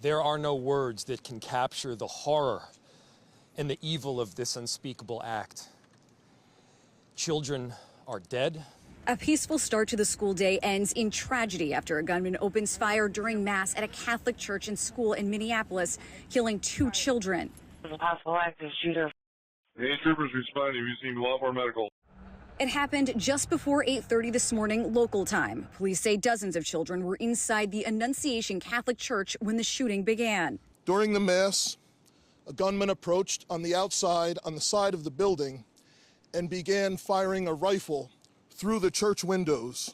There are no words that can capture the horror and the evil of this unspeakable act. Children are dead. A peaceful start to the school day ends in tragedy after a gunman opens fire during Mass at a Catholic church and school in Minneapolis, killing 2 children. A possible active shooter. Any troopers responding, we received a lot more medical. It happened just before 8:30 this morning, local time. Police say dozens of children were inside the Annunciation Catholic Church when the shooting began. During the Mass, a gunman approached on the outside, on the side of the building, and began firing a rifle through the church windows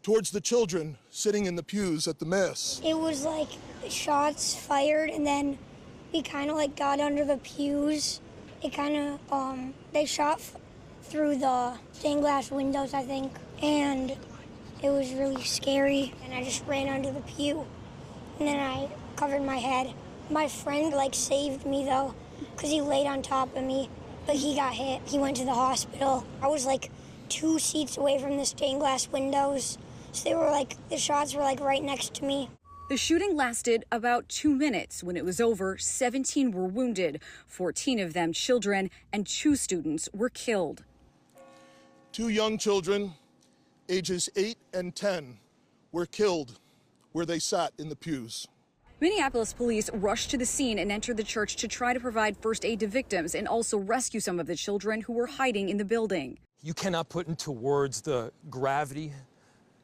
towards the children sitting in the pews at the Mass. It was like shots fired, and then we kind of like got under the pews. It kind of, they shot through the stained glass windows, I think, and it was really scary. And I just ran under the pew, and then I covered my head. My friend like saved me though, because he laid on top of me, but he got hit. He went to the hospital. I was like 2 seats away from the stained glass windows, so they were like, the shots were like right next to me. The shooting lasted about 2 minutes. When it was over, 17 were wounded, 14 of them children, and 2 students were killed. 2 young children, ages 8 and 10, were killed where they sat in the pews. Minneapolis police rushed to the scene and entered the church to try to provide first aid to victims and also rescue some of the children who were hiding in the building. You cannot put into words the gravity,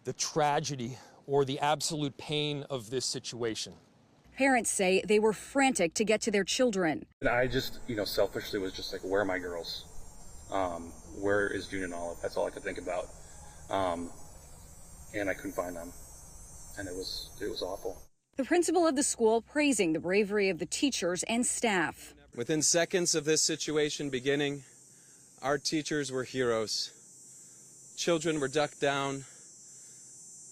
the tragedy, or the absolute pain of this situation. Parents say they were frantic to get to their children. And I just, selfishly was just like, where are my girls? Where is June and Olive? That's all I could think about. And I couldn't find them. And it was awful. The principal of the school praising the bravery of the teachers and staff. Within seconds of this situation beginning, our teachers were heroes. Children were ducked down.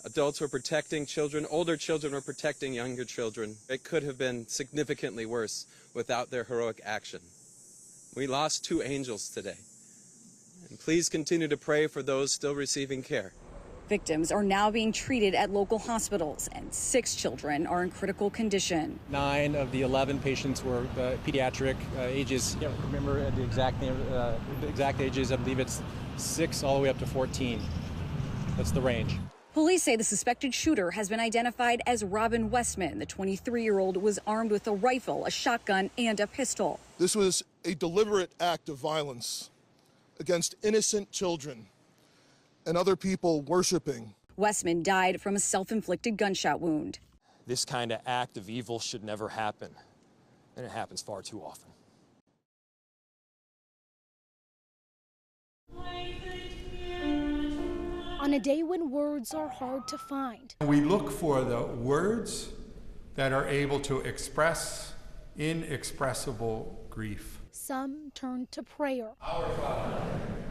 Adults were protecting children. Older children were protecting younger children. It could have been significantly worse without their heroic action. We lost 2 angels today. And please continue to pray for those still receiving care. Victims are now being treated at local hospitals, and 6 children are in critical condition. 9 of the 11 patients were pediatric ages. I can't remember the exact ages. I believe it's 6 all the way up to 14. That's the range. Police say the suspected shooter has been identified as Robin Westman. The 23-year-old was armed with a rifle, a shotgun, and a pistol. This was a deliberate act of violence against innocent children and other people worshiping. Westman died from a self-inflicted gunshot wound. This kind of act of evil should never happen, and it happens far too often. On a day when words are hard to find, we look for the words that are able to express inexpressible grief. Some turn to prayer. Our Father,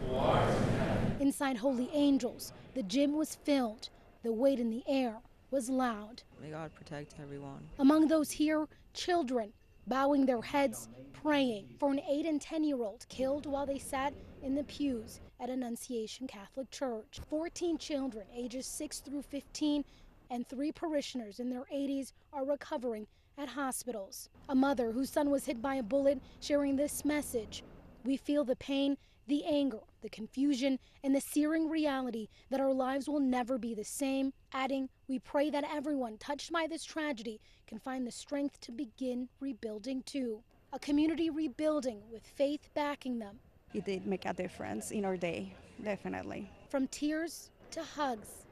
who art in heaven. Inside Holy Angels, the gym was filled. The weight in the air was loud. May God protect everyone. Among those here, children bowing their heads, praying for an 8- and 10-year-old killed while they sat in the pews at Annunciation Catholic Church. 14 children ages 6 through 15 and 3 parishioners in their 80s are recovering at hospitals. A mother whose son was hit by a bullet sharing this message. We feel the pain, the anger, the confusion, and the searing reality that our lives will never be the same, adding, we pray that everyone touched by this tragedy can find the strength to begin rebuilding too. A community rebuilding with faith backing them. It did make a difference in our day, definitely. From tears to hugs,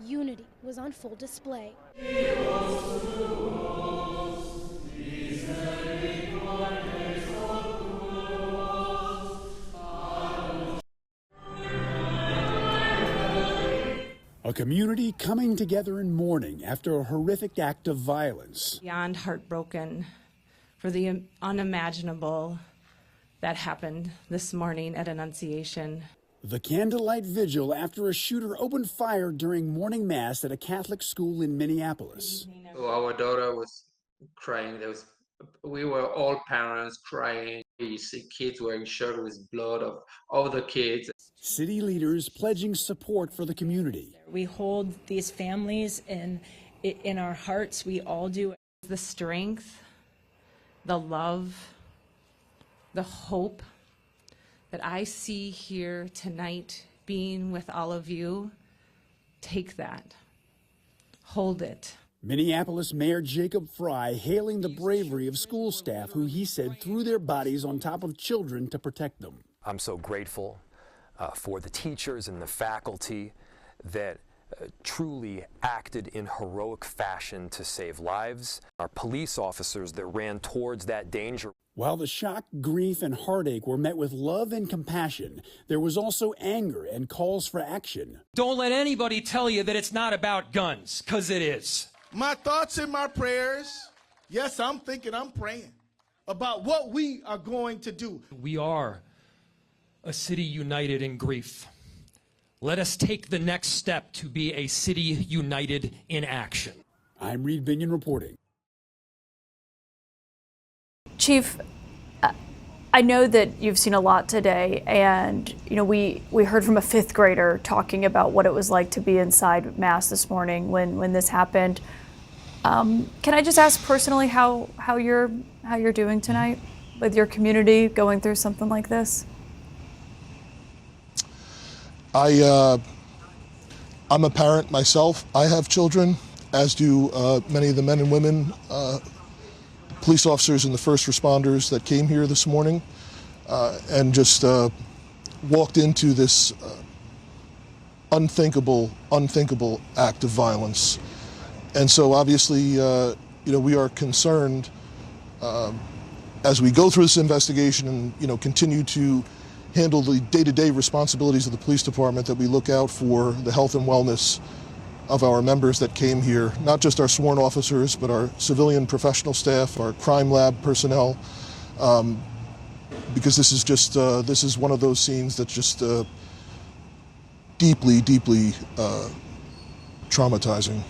unity was on full display. A community coming together in mourning after a horrific act of violence. Beyond heartbroken for the unimaginable that happened this morning at Annunciation. The candlelight vigil after a shooter opened fire during morning mass at a Catholic school in Minneapolis. Our daughter was crying. We were all parents crying. You see kids wearing shirts with blood of other kids. City leaders pledging support for the community. We hold these families in our hearts. We all do. The strength, the love, the hope that I see here tonight being with all of you, take that. Hold it. Minneapolis Mayor Jacob Fry hailing the bravery of school staff who he said threw their bodies on top of children to protect them. I'm so grateful for the teachers and the faculty that truly acted in heroic fashion to save lives. Our police officers that ran towards that danger. While the shock, grief, and heartache were met with love and compassion, there was also anger and calls for action. Don't let anybody tell you that it's not about guns, because it is. My thoughts and my prayers, yes, I'm praying about what we are going to do. We are a city united in grief. Let us take the next step to be a city united in action. I'm Reed Binion reporting. Chief, I know that you've seen a lot today, and we heard from a fifth grader talking about what it was like to be inside Mass this morning when this happened. Can I just ask personally how you're doing tonight with your community going through something like this? I'm a parent myself. I have children, as do many of the men and women, police officers and the first responders that came here this morning and just walked into this unthinkable act of violence. And so obviously, we are concerned as we go through this investigation and, continue to handle the day-to-day responsibilities of the police department, that we look out for the health and wellness of our members that came here, not just our sworn officers, but our civilian professional staff, our crime lab personnel, because this is one of those scenes that's just deeply traumatizing.